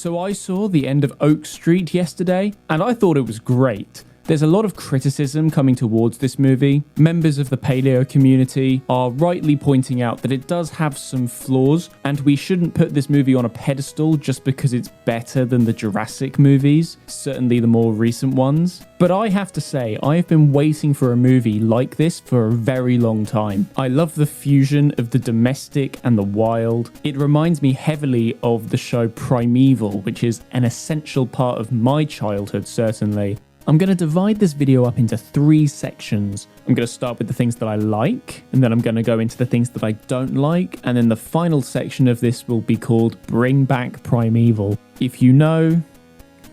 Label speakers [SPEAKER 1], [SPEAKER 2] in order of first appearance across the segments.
[SPEAKER 1] So I saw the end of Oak Street yesterday, and I thought it was great. There's a lot of criticism coming towards this movie. Members of the paleo community are rightly pointing out that it does have some flaws, and we shouldn't put this movie on a pedestal just because it's better than the Jurassic movies, certainly the more recent ones. But I have to say, I've been waiting for a movie like this for a very long time. I love the fusion of the domestic and the wild. It reminds me heavily of the show Primeval, which is an essential part of my childhood, certainly. I'm going to divide this video up into 3 sections. I'm going to start with the things that I like, and then I'm going to go into the things that I don't like, and then the final section of this will be called Bring Back Primeval. If you know,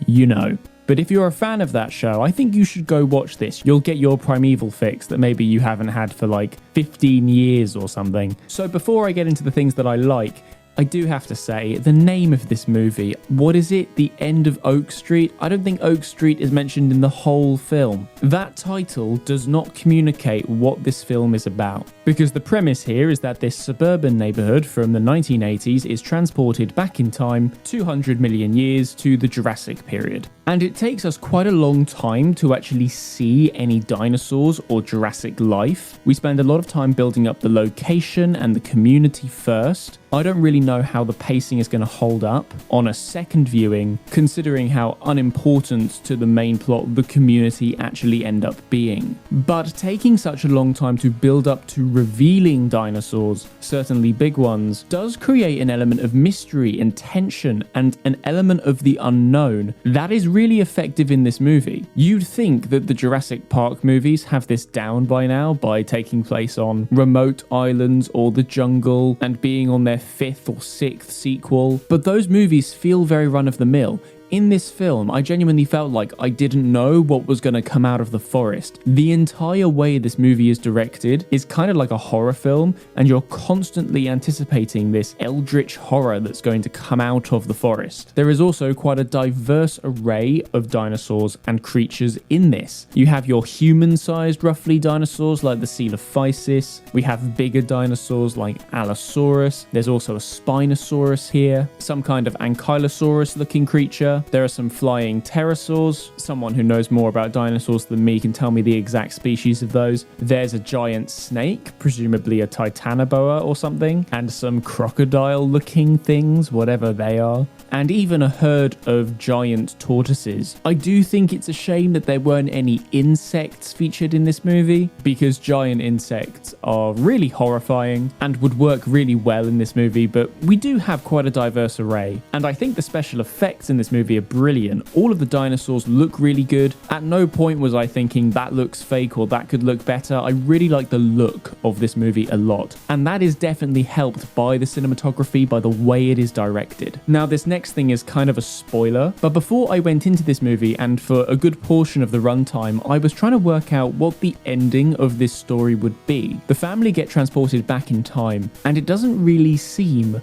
[SPEAKER 1] you know. But if you're a fan of that show, I think you should go watch this. You'll get your Primeval fix that maybe you haven't had for like 15 years or something. So before I get into the things that I like, I do have to say, the name of this movie, what is it? The End of Oak Street? I don't think Oak Street is mentioned in the whole film. That title does not communicate what this film is about. Because the premise here is that this suburban neighborhood from the 1980s is transported back in time 200 million years to the Jurassic period. And it takes us quite a long time to actually see any dinosaurs or Jurassic life. We spend a lot of time building up the location and the community first. I don't really know how the pacing is going to hold up on a second viewing, considering how unimportant to the main plot the community actually end up being. But taking such a long time to build up to revealing dinosaurs, certainly big ones, does create an element of mystery and tension and an element of the unknown that is really effective in this movie. You'd think that the Jurassic Park movies have this down by now by taking place on remote islands or the jungle and being on their 5th or 6th sequel, but those movies feel very run-of-the-mill. In this film, I genuinely felt like I didn't know what was going to come out of the forest. The entire way this movie is directed is kind of like a horror film, and you're constantly anticipating this eldritch horror that's going to come out of the forest. There is also quite a diverse array of dinosaurs and creatures in this. You have your human-sized, roughly, dinosaurs like the Coelophysis. We have bigger dinosaurs like Allosaurus. There's also a Spinosaurus here, some kind of Ankylosaurus-looking creature. There are some flying pterosaurs. Someone who knows more about dinosaurs than me can tell me the exact species of those. There's a giant snake, presumably a titanoboa or something, and some crocodile-looking things, whatever they are, and even a herd of giant tortoises. I do think it's a shame that there weren't any insects featured in this movie, because giant insects are really horrifying and would work really well in this movie, but we do have quite a diverse array, and I think the special effects in this movie are brilliant. All of the dinosaurs look really good. At no point was I thinking that looks fake or that could look better. I really like the look of this movie a lot, and that is definitely helped by the cinematography, by the way it is directed. Now, this next thing is kind of a spoiler, but before I went into this movie, and for a good portion of the runtime, I was trying to work out what the ending of this story would be. The family get transported back in time, and it doesn't really seem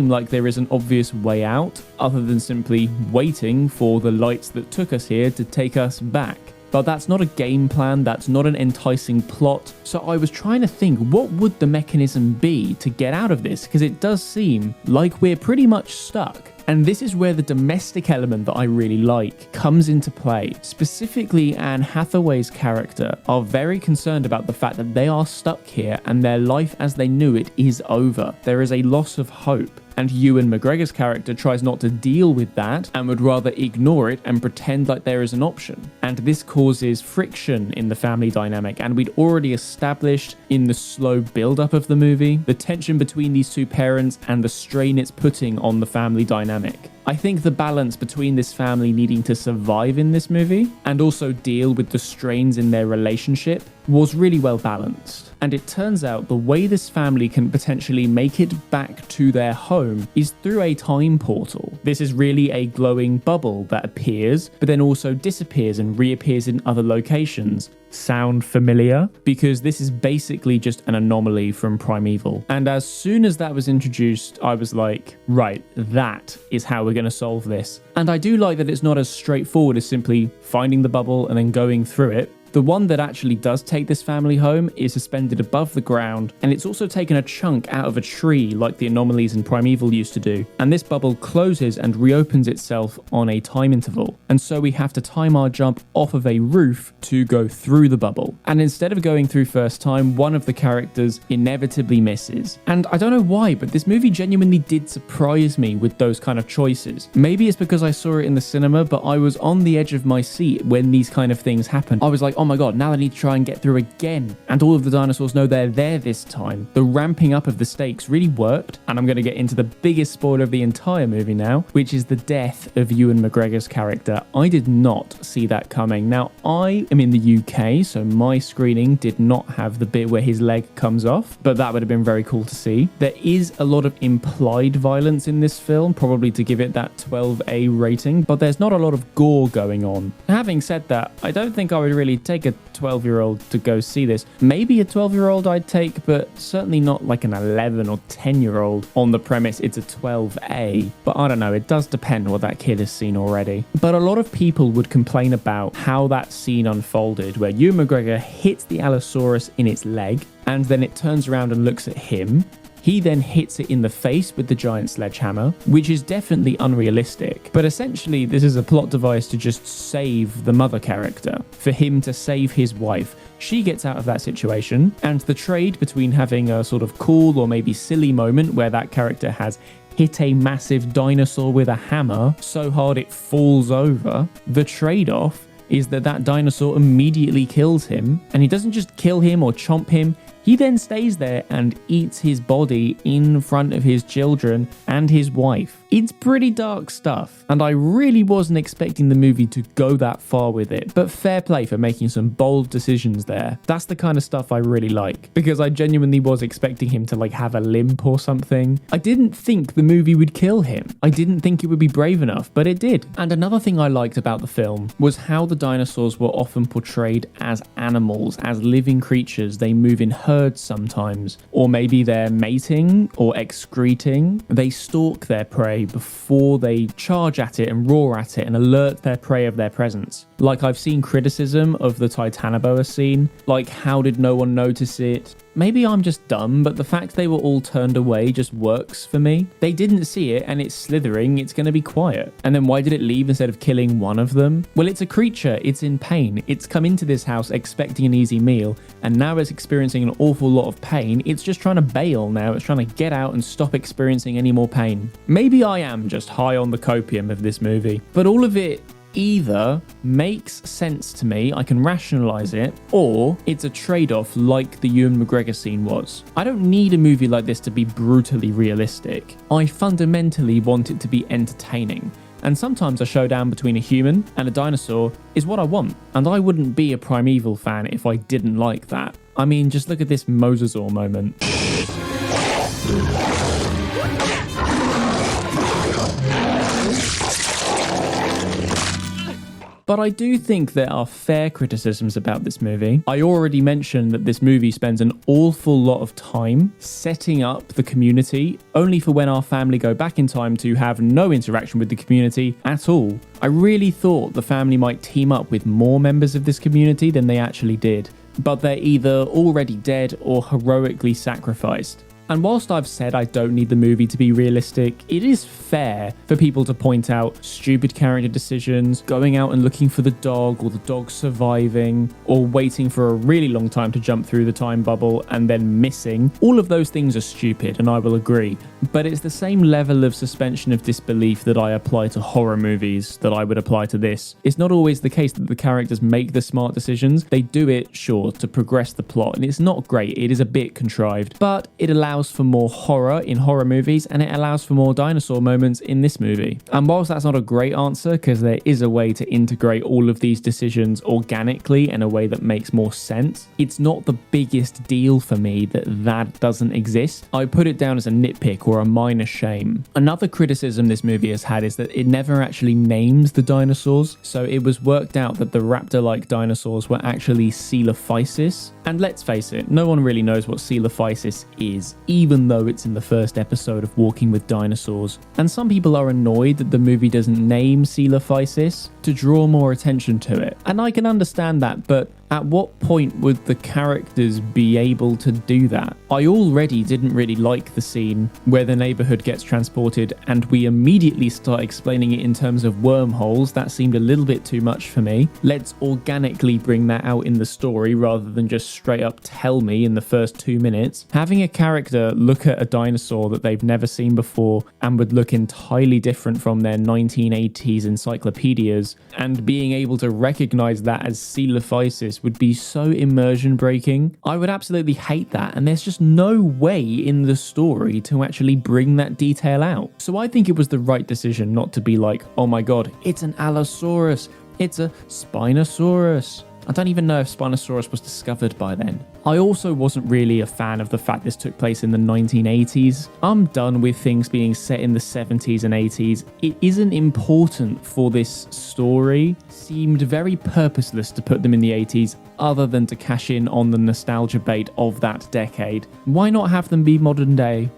[SPEAKER 1] like there is an obvious way out, other than simply waiting for the lights that took us here to take us back. But that's not a game plan, that's not an enticing plot, so I was trying to think, what would the mechanism be to get out of this, because it does seem like we're pretty much stuck. And this is where the domestic element that I really like comes into play. Specifically, Anne Hathaway's character are very concerned about the fact that they are stuck here and their life as they knew it is over. There is a loss of hope. And Ewan McGregor's character tries not to deal with that and would rather ignore it and pretend like there is an option. And this causes friction in the family dynamic, and we'd already established in the slow build-up of the movie the tension between these two parents and the strain it's putting on the family dynamic. I think the balance between this family needing to survive in this movie and also deal with the strains in their relationship was really well balanced. And it turns out the way this family can potentially make it back to their home is through a time portal. This is really a glowing bubble that appears, but then also disappears and reappears in other locations. Sound familiar? Because this is basically just an anomaly from Primeval. And as soon as that was introduced, I was like, right, that is how we're going to solve this. And I do like that it's not as straightforward as simply finding the bubble and then going through it. The one that actually does take this family home is suspended above the ground, and it's also taken a chunk out of a tree like the anomalies in Primeval used to do, and this bubble closes and reopens itself on a time interval, and so we have to time our jump off of a roof to go through the bubble. And instead of going through first time, one of the characters inevitably misses. And I don't know why, but this movie genuinely did surprise me with those kind of choices. Maybe it's because I saw it in the cinema, but I was on the edge of my seat when these kind of things happen. I was like, oh my god, now I need to try and get through again. And all of the dinosaurs know they're there this time. The ramping up of the stakes really worked, and I'm going to get into the biggest spoiler of the entire movie now, which is the death of Ewan McGregor's character. I did not see that coming. Now, I am in the UK, so my screening did not have the bit where his leg comes off, but that would have been very cool to see. There is a lot of implied violence in this film, probably to give it that 12A rating, but there's not a lot of gore going on. Having said that, I don't think I would really take a 12-year-old to go see this. Maybe a 12-year-old I'd take, but certainly not like an 11 or 10-year-old on the premise it's a 12A. But I don't know, it does depend what that kid has seen already. But a lot of people would complain about how that scene unfolded, where Ewan McGregor hits the Allosaurus in its leg, and then it turns around and looks at him. He then hits it in the face with the giant sledgehammer, which is definitely unrealistic. But essentially, this is a plot device to just save the mother character, for him to save his wife. She gets out of that situation, and the trade between having a sort of cool or maybe silly moment where that character has hit a massive dinosaur with a hammer so hard it falls over, the trade-off is that that dinosaur immediately kills him, and he doesn't just kill him or chomp him, he then stays there and eats his body in front of his children and his wife. It's pretty dark stuff, and I really wasn't expecting the movie to go that far with it, but fair play for making some bold decisions there. That's the kind of stuff I really like, because I genuinely was expecting him to like have a limp or something. I didn't think the movie would kill him. I didn't think it would be brave enough, but it did. And another thing I liked about the film was how the dinosaurs were often portrayed as animals, as living creatures. They move in herds sometimes, or maybe they're mating or excreting. They stalk their prey before they charge at it and roar at it and alert their prey of their presence. Like, I've seen criticism of the Titanoboa scene, like how did no one notice it? Maybe I'm just dumb, but the fact they were all turned away just works for me. They didn't see it and it's slithering, it's going to be quiet. And then why did it leave instead of killing one of them? Well, it's a creature, it's in pain. It's come into this house expecting an easy meal, and now it's experiencing an awful lot of pain. It's just trying to bail now. It's trying to get out and stop experiencing any more pain. Maybe I am just high on the copium of this movie, but all of it either makes sense to me, I can rationalize it, or it's a trade-off like the Ewan McGregor scene was. I don't need a movie like this to be brutally realistic. I fundamentally want it to be entertaining. And sometimes a showdown between a human and a dinosaur is what I want. And I wouldn't be a Primeval fan if I didn't like that. I mean, just look at this Mosasaur moment. But I do think there are fair criticisms about this movie. I already mentioned that this movie spends an awful lot of time setting up the community, only for when our family go back in time to have no interaction with the community at all. I really thought the family might team up with more members of this community than they actually did, but they're either already dead or heroically sacrificed. And whilst I've said I don't need the movie to be realistic, it is fair for people to point out stupid character decisions, going out and looking for the dog or the dog surviving, or waiting for a really long time to jump through the time bubble and then missing. All of those things are stupid, and I will agree. But it's the same level of suspension of disbelief that I apply to horror movies that I would apply to this. It's not always the case that the characters make the smart decisions. They do it, sure, to progress the plot, and it's not great. It is a bit contrived, but it allows for more horror in horror movies, and it allows for more dinosaur moments in this movie. And whilst that's not a great answer, because there is a way to integrate all of these decisions organically in a way that makes more sense, it's not the biggest deal for me that that doesn't exist. I put it down as a nitpick or a minor shame. Another criticism this movie has had is that it never actually names the dinosaurs, so it was worked out that the raptor-like dinosaurs were actually Coelophysis. And let's face it, no one really knows what Coelophysis is, even though it's in the first episode of Walking with Dinosaurs. And some people are annoyed that the movie doesn't name Coelophysis to draw more attention to it. And I can understand that, but At what point would the characters be able to do that? I already didn't really like the scene where the neighborhood gets transported and we immediately start explaining it in terms of wormholes. That seemed a little bit too much for me. Let's organically bring that out in the story rather than just straight up tell me in the first 2 minutes. Having a character look at a dinosaur that they've never seen before and would look entirely different from their 1980s encyclopedias, and being able to recognize that as Coelophysis would be so immersion breaking. I would absolutely hate that, and there's just no way in the story to actually bring that detail out. So I think it was the right decision not to be like, oh my god, it's an Allosaurus, it's a Spinosaurus. I don't even know if Spinosaurus was discovered by then. I also wasn't really a fan of the fact this took place in the 1980s. I'm done with things being set in the 70s and 80s. It isn't important for this story. Seemed very purposeless to put them in the 80s other than to cash in on the nostalgia bait of that decade. Why not have them be modern day?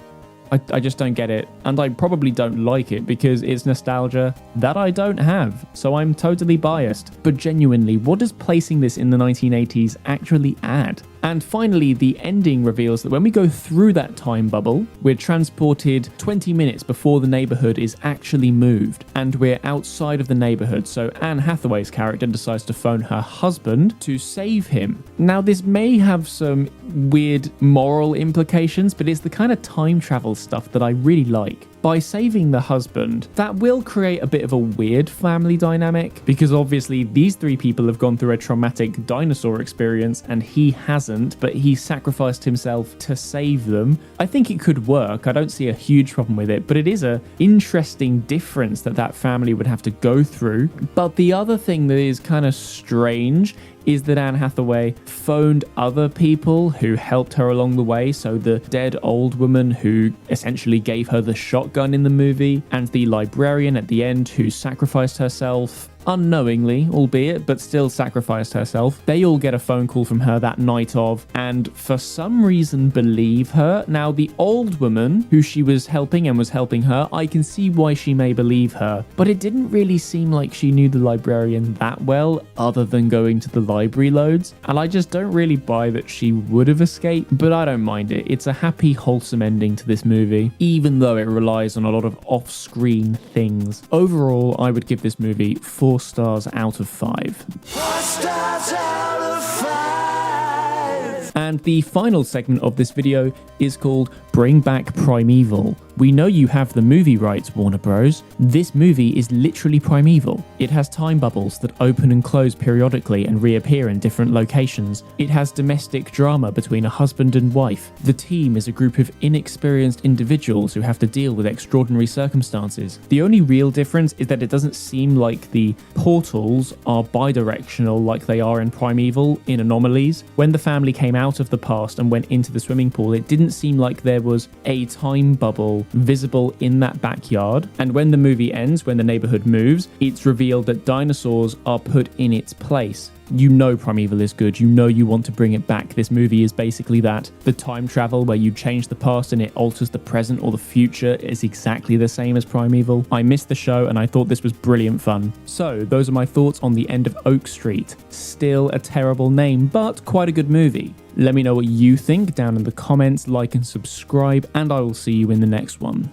[SPEAKER 1] I just don't get it, and I probably don't like it because it's nostalgia that I don't have, so I'm totally biased. But genuinely, what does placing this in the 1980s actually add? And finally, the ending reveals that when we go through that time bubble, we're transported 20 minutes before the neighborhood is actually moved, and we're outside of the neighborhood, so Anne Hathaway's character decides to phone her husband to save him. Now, this may have some weird moral implications, but it's the kind of time travel stuff that I really like. By saving the husband, that will create a bit of a weird family dynamic, because obviously these three people have gone through a traumatic dinosaur experience and he hasn't, but he sacrificed himself to save them. I think it could work. I don't see a huge problem with it, but it is an interesting difference that family would have to go through. But the other thing that is kind of strange is that Anne Hathaway phoned other people who helped her along the way. So the dead old woman who essentially gave her the shotgun in the movie, and the librarian at the end who sacrificed herself unknowingly, albeit, but still sacrificed herself. They all get a phone call from her that night of, and for some reason believe her. Now, the old woman who she was helping and was helping her, I can see why she may believe her, but it didn't really seem like she knew the librarian that well, other than going to the library loads, and I just don't really buy that she would have escaped, but I don't mind it. It's a happy, wholesome ending to this movie, even though it relies on a lot of off-screen things. Overall, I would give this movie 4 stars out of 5. 4 stars out of 5. And the final segment of this video is called Bring Back Primeval. We know you have the movie rights, Warner Bros. This movie is literally Primeval. It has time bubbles that open and close periodically and reappear in different locations. It has domestic drama between a husband and wife. The team is a group of inexperienced individuals who have to deal with extraordinary circumstances. The only real difference is that it doesn't seem like the portals are bidirectional like they are in Primeval in Anomalies. When the family came out of the past and went into the swimming pool, it didn't seem like there was a time bubble visible in that backyard. And when the movie ends, when the neighborhood moves, it's revealed that dinosaurs are put in its place. You know Primeval is good. You know you want to bring it back. This movie is basically that. The time travel where you change the past and it alters the present or the future is exactly the same as Primeval. I missed the show and I thought this was brilliant fun. So those are my thoughts on The End of Oak Street. Still a terrible name, but quite a good movie. Let me know what you think down in the comments, like and subscribe, and I will see you in the next one.